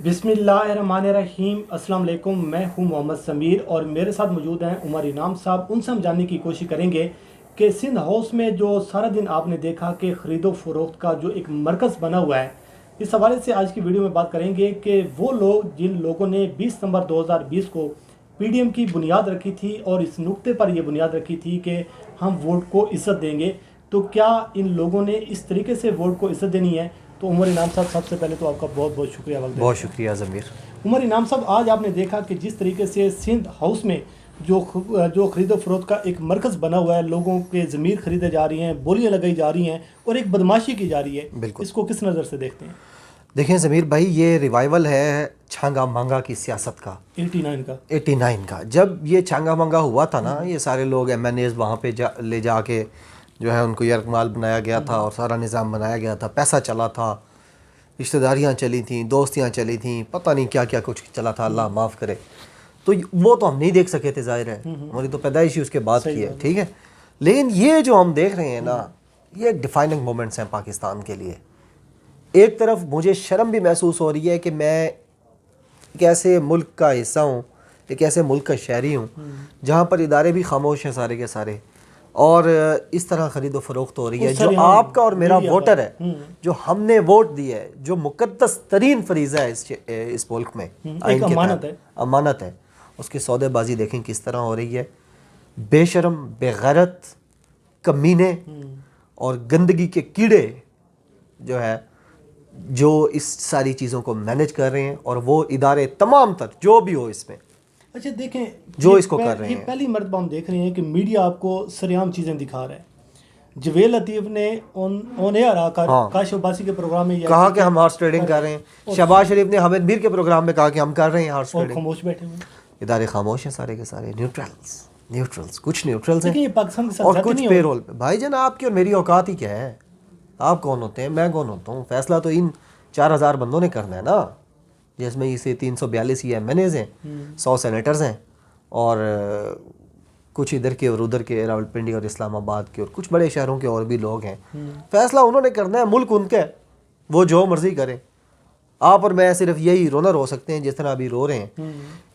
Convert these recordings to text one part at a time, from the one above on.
बिस्मिल्लाहिर्रहमानिर्रहीम। अस्सलाम वालेकुम। मैं हूं मोहम्मद समीर और मेरे साथ मौजूद हैं उमर इनाम साहब। उनसे हम जानने की कोशिश करेंगे कि सिंध हाउस में जो सारा दिन आपने देखा कि ख़रीदो फरोख्त का जो एक मरकज़ बना हुआ है, इस हवाले से आज की वीडियो में बात करेंगे कि वो लोग जिन लोगों ने 20 सितंबर 2020 को पीडीएम की बुनियाद रखी थी और इस नुक्ते पर यह बुनियाद रखी थी कि हम वोट को इज़्ज़त देंगे, तो क्या इन लोगों ने इस तरीके से वोट को इज़्ज़त देनी है? तो उमर इनाम साहब, सबसे पहले तो आपका बहुत बहुत शुक्रिया। बहुत शुक्रिया ज़मीर। उमर इनाम साहब, आज आपने देखा कि जिस तरीके से सिंध हाउस में जो ख़रीदो फरोख्त का एक मरकज़ बना हुआ है, लोगों के ज़मीर ख़रीदे जा रही हैं, बोलियां लगाई जा रही हैं और एक बदमाशी की जा रही है, बिल्कुल। इसको किस नज़र से देखते हैं? देखें ज़मीर भाई, ये रिवाइवल है छांगा मांगा की सियासत का, 89 का। जब ये छांगा मांगा हुआ था ना, ये सारे लोग MNAs वहाँ पे ले जाके जो है उनको यरगमाल बनाया गया था और सारा निज़ाम बनाया गया था, पैसा चला था, रिश्तेदारियाँ चली थीं, दोस्तियाँ चली थीं, पता नहीं क्या क्या कुछ चला था, अल्लाह माफ़ करे। तो वो तो हम नहीं देख सके थे, ज़ाहिर है, हमारी तो पैदाइश ही उसके बाद की है, ठीक है। लेकिन ये जो हम देख रहे हैं ना, ये डिफाइनिंग मोमेंट्स हैं पाकिस्तान के लिए। एक तरफ मुझे शर्म भी महसूस हो रही है कि मैं एक ऐसे मुल्क का हिस्सा हूँ, एक ऐसे मुल्क का शहरी हूँ जहाँ पर इदारे भी खामोश हैं सारे के सारे, और इस तरह ख़रीदो फरोख्त हो रही है। जो आपका और मेरा वोटर है, जो हमने वोट दिया है, जो मुक़द्दस तरीन फरीज़ा है इस मुल्क में, एक अमानत है, उसकी सौदेबाजी देखें किस तरह हो रही है। बेशरम, बेगैरत, कमीने और गंदगी के कीड़े जो है, जो इस सारी चीज़ों को मैनेज कर रहे हैं, और वो इदारे तमाम तर जो भी हो इसमें, अच्छा देखें, जो इसको कर रहे हैं। पहली मरतबा हम देख रहे हैं कि मीडिया आपको सरेआम चीज़ें दिखा रहा है। जवेल लतीफ़ ने ऑन एयर आकर काशिफ अब्बासी के प्रोग्राम में कहा कि हम हॉर्स ट्रेडिंग कर रहे हैं। शहबाज शरीफ ने हामिद मीर के प्रोग्राम में कहा कि हम कर रहे हैं हॉर्स ट्रेडिंग। खामोश बैठे हुए इदारे खामोश हैं सारे के सारे, न्यूट्रल्स कुछ न्यूट्रल्स हैं, ये पाकिस्तान के साथ और कुछ पेरोल पे। भाईजान, आपकी और मेरी औकात ही क्या है? आप कौन होते हैं, मैं कौन होता हूँ? फैसला तो इन 4000 बंदों ने करना है ना, जिसमें इसे 342 MNAs हैं, 100 सेनेटर्स हैं, और कुछ इधर के और उधर के, रावलपिंडी और इस्लामाबाद के और कुछ बड़े शहरों के और भी लोग हैं। फैसला उन्होंने करना है, मुल्क उनका है, वो जो मर्जी करें। आप और मैं सिर्फ यही रोना रो सकते हैं जिस तरह अभी रो रहे हैं,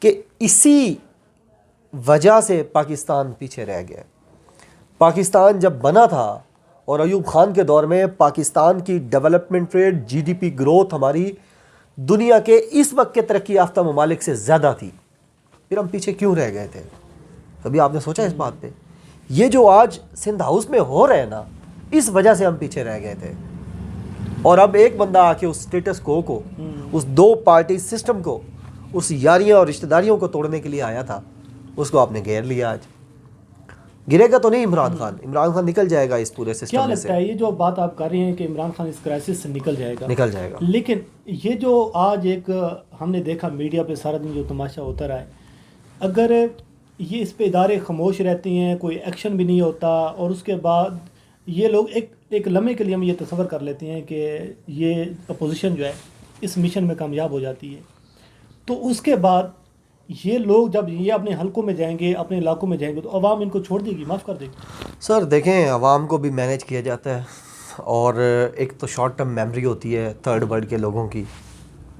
कि इसी वजह से पाकिस्तान पीछे रह गया। पाकिस्तान जब बना था और अयूब खान के दौर में, पाकिस्तान की डेवलपमेंट रेट, GDP ग्रोथ हमारी दुनिया के इस वक्त के तरक्की याफ्ता ममालिक से ज़्यादा थी। फिर हम पीछे क्यों रह गए थे? कभी आपने सोचा इस बात पे? ये जो आज सिंध हाउस में हो रहे हैं ना, इस वजह से हम पीछे रह गए थे। और अब एक बंदा आके उस स्टेटस को उस 2 पार्टी सिस्टम को, उस यारियां और रिश्तेदारियों को तोड़ने के लिए आया था, उसको आपने घेर लिया। आज गिरेगा तो नहीं इमरान खान निकल जाएगा इस पूरे सिस्टम में से। क्या लगता है ये जो बात आप कर रहे हैं कि इमरान खान इस क्राइसिस से निकल जाएगा, लेकिन ये जो आज एक हमने देखा मीडिया पे सारा दिन जो तमाशा होता रहा है, अगर ये इस पे इदारे खामोश रहती हैं, कोई एक्शन भी नहीं होता, और उसके बाद ये लोग एक लम्हे के लिए हम ये तस्वर कर लेते हैं कि ये अपोजिशन जो है इस मिशन में कामयाब हो जाती है, तो उसके बाद ये लोग जब ये अपने हलकों में जाएंगे, अपने इलाकों में जाएंगे, तो अवाम इनको छोड़ देगी, माफ़ कर देगी? सर देखें, अवाम को भी मैनेज किया जाता है, और एक तो शॉर्ट टर्म मेमोरी होती है थर्ड वर्ल्ड के लोगों की,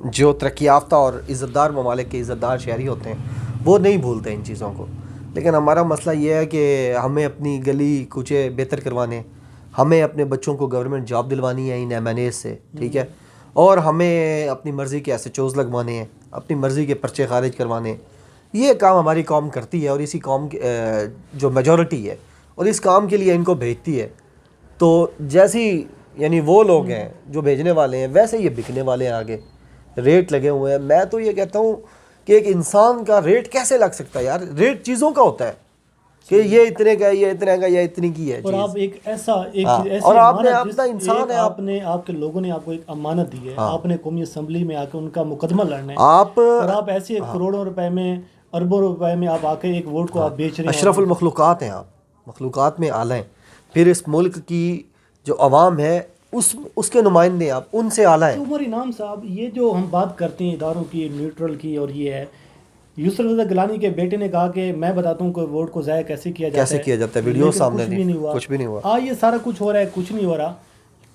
जो तरक्की याफ्ता और इज़्ज़तदार ममालिक के इज़्ज़तदार शहरी होते हैं, वो नहीं भूलते इन चीज़ों को। लेकिन हमारा मसला ये है कि हमें अपनी गली कूचे बेहतर करवाने, हमें अपने बच्चों को गवर्नमेंट जॉब दिलवानी है इन MNAs से, ठीक है, और हमें अपनी मर्ज़ी के SHOs लगवाने हैं, अपनी मर्ज़ी के पर्चे खारिज करवाने। ये काम हमारी कौम करती है, और इसी कौम जो मेजॉरिटी है, और इस काम के लिए इनको भेजती है। तो जैसी यानी वो लोग हैं जो भेजने वाले हैं, वैसे ये बिकने वाले हैं, आगे रेट लगे हुए हैं। मैं तो ये कहता हूँ कि एक इंसान का रेट कैसे लग सकता है यार? रेट चीज़ों का होता है कि ये इतने का, ये इतने का, या इतनी की है। और आप एक ऐसा और आपने अपना इंसान है, आपने आपके लोगों ने आपको एक अमानत दी है, आपने कौमी असम्बली में आके उनका मुकदमा लड़ना है, और आप ऐसे करोड़ों रुपए में, अरबों रुपए में आप आके एक वोट को आप बेच रहे हैं। अशरफुल मखलूक़ात हैं आप, मखलूक़ात में आला हैं। फिर इस मुल्क की जो अवाम है उसके नुमाइंदे आप, उनसे आला है। तो उमर इनाम साहब, ये जो हम बात करते हैं इदारों की, न्यूट्रल की, और ये है, यूसुफ रज़ा गिलानी के बेटे ने कहा कि मैं बताता हूँ कि वोट को ज़ाया कैसे किया जाता है, वीडियो सामने कुछ भी नहीं हुआ। कुछ भी नहीं हुआ। हाँ, ये सारा कुछ हो रहा है, कुछ नहीं हो रहा।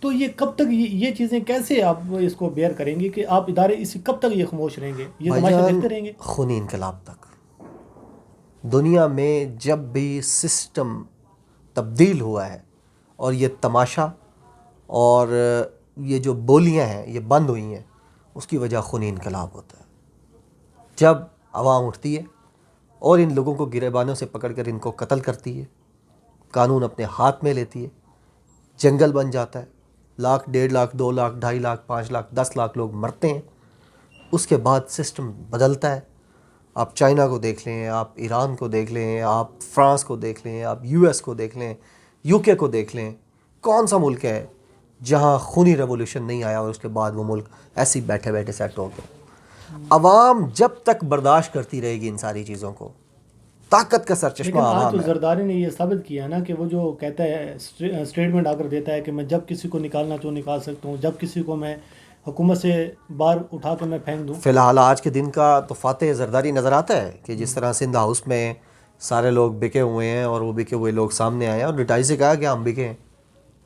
तो ये कब तक ये चीज़ें कैसे आप इसको बेयर करेंगे कि आप इदारे इसी कब तक ये खामोश रहेंगे, ये तमाशा देखते रहेंगे? खूनी इनकलाब तक। दुनिया में जब भी सिस्टम तब्दील हुआ है और ये तमाशा और ये जो बोलियां हैं ये बंद हुई हैं, उसकी वजह खूनी इनकलाब होता है। जब आवाम उठती है और इन लोगों को गिरेबानों से पकड़कर इनको कत्ल करती है, कानून अपने हाथ में लेती है, जंगल बन जाता है, 1,00,000, 1.5 लाख, 2 लाख, 2.5 लाख, 5 लाख, 10 लाख लोग मरते हैं। उसके बाद सिस्टम बदलता है। आप चाइना को देख लें, आप ईरान को देख लें, आप फ्रांस को देख लें, आप यूएस को देख लें, यूके को देख लें। कौन सा मुल्क है जहां खूनी रेवोल्यूशन नहीं आया और उसके बाद वो मुल्क ऐसे ही बैठे बैठे सेट हो गए? अवाम जब तक बर्दाश्त करती रहेगी इन सारी चीज़ों को, ताकत का सरचश्मा आज तो है। जरदारी ने ये साबित किया ना कि वो जो कहता है, स्टेटमेंट आकर देता है कि मैं जब किसी को निकालना चाहूँ निकाल सकता हूँ, जब किसी को मैं हुकूमत से बाहर उठा के मैं फेंक दूँ। फ़िलहाल आज के दिन का तो फातेह जरदारी नज़र आता है कि जिस तरह सिंध हाउस में सारे लोग बिके हुए हैं और वो बिके हुए लोग सामने आए हैं और रिटाई से कहा कि हम बिके हैं,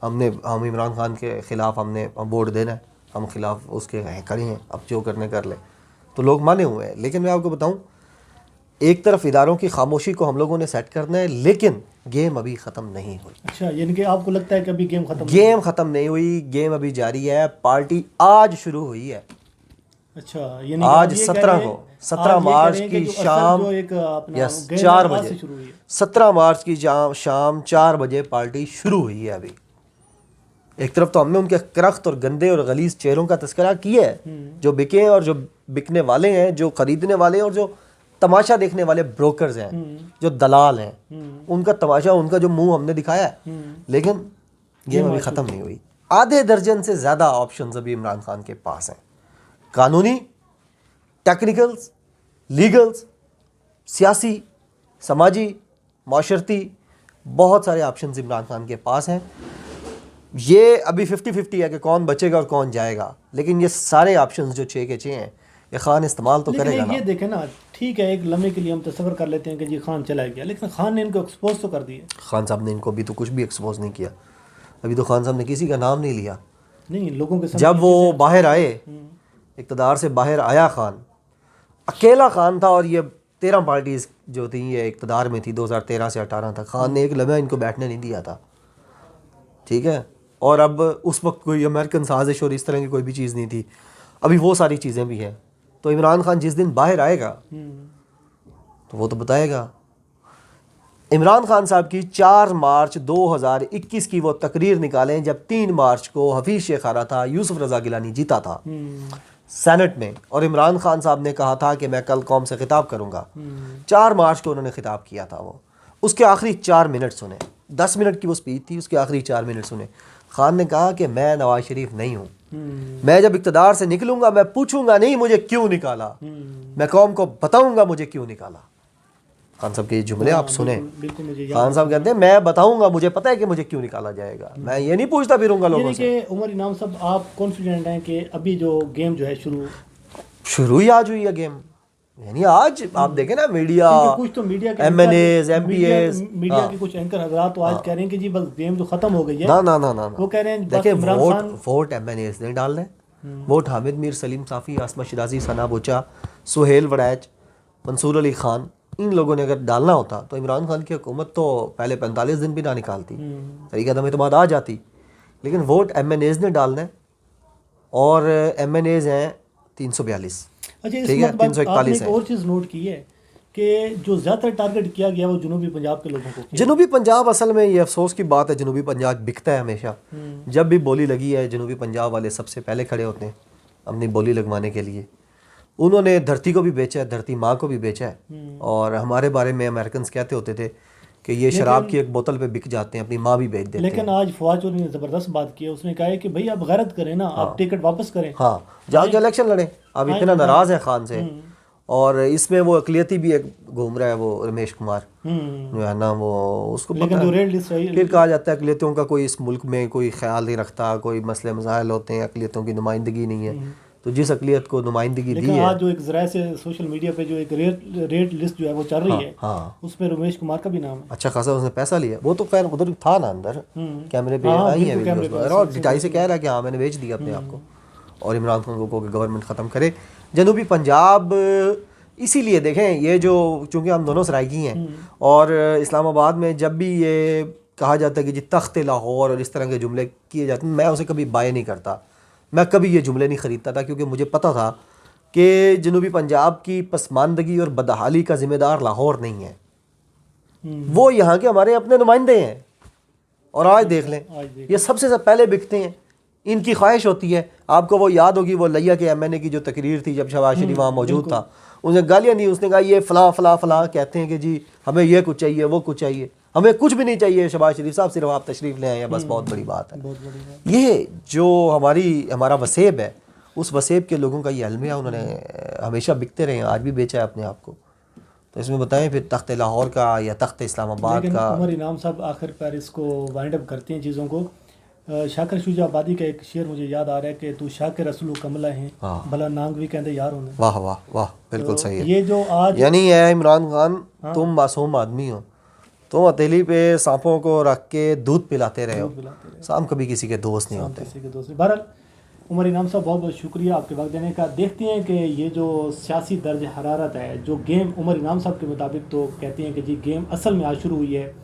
हम इमरान खान के ख़िलाफ़ हम वोट देना है, हम खिलाफ उसके खड़े हैं, अब जो करने कर ले। तो लोग माने हुए हैं। लेकिन मैं आपको बताऊं, एक तरफ इदारों की खामोशी को हम लोगों ने सेट करना है, लेकिन गेम अभी ख़त्म नहीं हुई। अच्छा, यानी कि आपको लगता है कि अभी गेम ख़त्म नहीं हुई, गेम अभी जारी है। पार्टी आज शुरू हुई है। अच्छा, यानी आज 17 मार्च की शाम 4 बजे, 17 मार्च की शाम 4 बजे पार्टी शुरू हुई है। अभी एक तरफ तो हमने उनके करख्त और गंदे और गलीज चेहरों का तस्करा किया है, जो बिके हैं और जो बिकने वाले हैं, जो खरीदने वाले हैं और जो तमाशा देखने वाले ब्रोकर्स हैं, जो दलाल हैं, उनका तमाशा, उनका जो मुंह हमने दिखाया है। लेकिन गेम अभी ख़त्म नहीं हुई। आधे दर्जन से ज़्यादा ऑप्शंस अभी इमरान खान के पास हैं। कानूनी, टेक्निकल्स, लीगल्स, सियासी, समाजी, माशरती, बहुत सारे ऑप्शंस इमरान खान के पास हैं। ये अभी 50-50 है कि कौन बचेगा और कौन जाएगा, लेकिन ये सारे ऑप्शंस जो 6 के 6 हैं, ये खान इस्तेमाल तो करेगा ना। ये देखें ना, ठीक है, एक लम्हे के लिए हम तस्वर कर लेते हैं कि जी खान चला गया, लेकिन खान ने इनको एक्सपोज तो कर दिया। खान साहब ने इनको अभी तो कुछ भी एक्सपोज नहीं किया। अभी तो खान साहब ने किसी का नाम नहीं लिया। नहीं, लोगों के जब वो बाहर आए, इक़्तिदार से बाहर आया खान, अकेला खान था और ये 13 पार्टीज़ जो थी ये इक़्तिदार में थी 2013 से 18 तक। खान ने एक लम्हा इनको बैठने नहीं दिया था, ठीक है। और अब उस वक्त कोई अमेरिकन साजिश और इस तरह की कोई भी चीज़ नहीं थी। अभी वो सारी चीज़ें भी हैं। तो इमरान खान जिस दिन बाहर आएगा तो वो तो बताएगा। इमरान खान साहब की 4 मार्च 2021 की वो तकरीर निकालें जब 3 मार्च को हफीज़ शेख आ रहा था, यूसुफ रज़ा गिलानी जीता था सेनेट में, और इमरान खान साहब ने कहा था कि मैं कल कौम से खिताब करूँगा। 4 मार्च को उन्होंने खिताब किया था। वो उसके आखिरी 4 मिनट सुने, 10 मिनट की वो स्पीच थी, उसके आखिरी 4 मिनट सुने। खान ने कहा कि मैं नवाज शरीफ नहीं हूँ, मैं जब इक़्तिदार से निकलूंगा मैं पूछूंगा नहीं मुझे क्यों निकाला, मैं कौम को बताऊंगा मुझे क्यों निकाला। खान साहब के जुमले आप सुने। खान साहब कहते हैं मैं बताऊंगा, मुझे पता है कि मुझे क्यों निकाला जाएगा, मैं ये नहीं पूछता फिरूंगा लोगों से। उमर इनाम साहब, आप कॉन्फिडेंट हैं कि अभी जो गेम जो है शुरू ही आज हुई है गेम? यानी आज आप देखें ना, मीडिया, कुछ तो मीडिया के MNAs, MPAs, मीडिया के कुछ एंकर हजरात तो आज कह रहे हैं कि जी बस गेम तो खत्म हो गई है। ना वो कह रहे हैं देखिए, वोट MNAs नहीं डालने, वोट हामिद मीर, सलीम साफ़ी, आसमा शिराजी, सना बोचा, सुहेल वड़ैच, मंसूर अली खान, इन लोगों ने अगर डालना होता तो इमरान खान की हुकूमत तो पहले 45 दिन भी ना निकालती, तरीका दम एतमाद आ जाती। लेकिन वोट MNAs ने डालना है और MNAs हैं 342। अच्छा, इस वक्त आपने एक और चीज़ नोट की है कि जो ज़्यादा टारगेट किया गया वो जनूबी पंजाब के लोगों को। जनूबी पंजाब, असल में ये अफसोस की बात है, जनूबी पंजाब बिकता है हमेशा। जब भी बोली लगी है, जनूबी पंजाब वाले सबसे पहले खड़े होते हैं अपनी बोली लगवाने के लिए। उन्होंने धरती को भी बेचा है, धरती माँ को भी बेचा है। और हमारे बारे में अमेरिकन कहते होते थे कि ये शराब की एक बोतल पे बिक जाते हैं, अपनी माँ भी बेच देते हैं। लेकिन आज फवाद चौधरी ने ज़बरदस्त बात की है। उसने कहा है कि भाई आप गैरत करें ना, आप टिकट वापस करें, हाँ, जाके इलेक्शन लड़ें। अब इतना नाराज़ है खान से। और इसमें वो अकलियती भी एक घूम रहा है, वो रमेश कुमार जो है ना, वो उसको पता है। फिर कहा जाता है अकलियतों का कोई इस मुल्क में कोई ख्याल नहीं रखता, कोई मसले मसाइल होते हैं, अकलियतों की नुमाइंदगी नहीं है। तो जिस अकलियत को नुमाइंदगी दी लेकिन है। आज जो एक ज़रा से सोशल मीडिया पे जो एक रेट लिस्ट जो है वो चल रही है, हाँ उसमें रमेश कुमार का भी नाम है। अच्छा खासा उसने पैसा लिया, वो तो खैर उधर था ना अंदर, कैमरे पे हाँ, आई है बिल्कुल कैमरे वीडियोस पे और डिटाई से कह रहा है कि हाँ मैंने बेच दिया अपने आप को। और इमरान खान को कि गवर्नमेंट ख़त्म करे जनूबी पंजाब। इसीलिए देखें ये जो, चूँकि हम दोनों सराइकी हैं और इस्लामाबाद में जब भी ये कहा जाता है कि जी तख्त लाहौर और इस तरह के जुमले किए जाते हैं, मैं उसे कभी बाय नहीं करता, मैं कभी ये जुमले नहीं ख़रीदता था, क्योंकि मुझे पता था कि जनूबी पंजाब की पसमानदगी और बदहाली का ज़िम्मेदार लाहौर नहीं है, वो यहाँ के हमारे अपने नुमाइंदे हैं। और आज देख लें ये सबसे पहले बिकते हैं, इनकी ख्वाहिश होती है। आपको वो याद होगी वो लिया के MNA की जो तकरीर थी जब शहबाज शरीफ वहाँ मौजूद था, उसने गालियाँ दी, उसने कहा ये फ़लाँ फ़लाँ फ़लाँ कहते हैं कि जी हमें ये कुछ चाहिए वो कुछ चाहिए, हमें कुछ भी नहीं चाहिए शहबाज शरीफ साहब, सिर्फ आप तशरीफ़ ले आए हैं, बस बहुत बड़ी बात है। ये जो हमारा वसेब है, उस वसेब के लोगों का ये अलमिया उन्होंने हमेशा बिकते रहे हैं, आज भी बेचा है अपने आप को। तो इसमें बताएं फिर तख्त लाहौर का या तख्त इस्लामाबाद का। उमर इनाम साहब आखिर पर इसको वाइंड अप करते हैं चीज़ों को। शाकिर शुजा आबादी का एक शेर मुझे याद आ रहा है कि तू शाकिर रसूल कमला है, भला नांग भी कहते यार होने। वाह वाह वाह, बिल्कुल सही है। ये जो आज यानी है इमरान खान, तुम मासूम आदमी हो, तुम हथेली पे सांपों को रख के दूध पिलाते रहे हो, सांप कभी किसी के दोस्त नहीं होते। किसी के दोस्त। बहरहाल उमर इनाम साहब बहुत बहुत शुक्रिया आपके वक्त देने का। देखते हैं कि ये जो सियासी दर्ज हरारत है, जो गेम उमर इनाम साहब के मुताबिक तो कहते हैं कि जी गेम असल में आज शुरू हुई है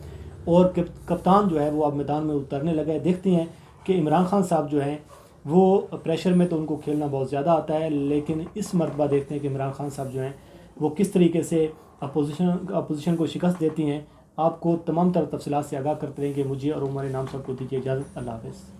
और कप्तान जो है वो अब मैदान में उतरने लगा है। देखते हैं कि इमरान खान साहब जो हैं वो प्रेशर में तो उनको खेलना बहुत ज़्यादा आता है, लेकिन इस मरतबा देखते हैं कि इमरान खान साहब जो हैं वो किस तरीके से अपोजिशन को शिकस्त देती हैं। आपको तमाम तरह तफसीलात से आगाह करते रहेंगे। मुझे और उमर इनाम साहब को दीजिए इजाज़त। अल्लाह हाफ़िज़।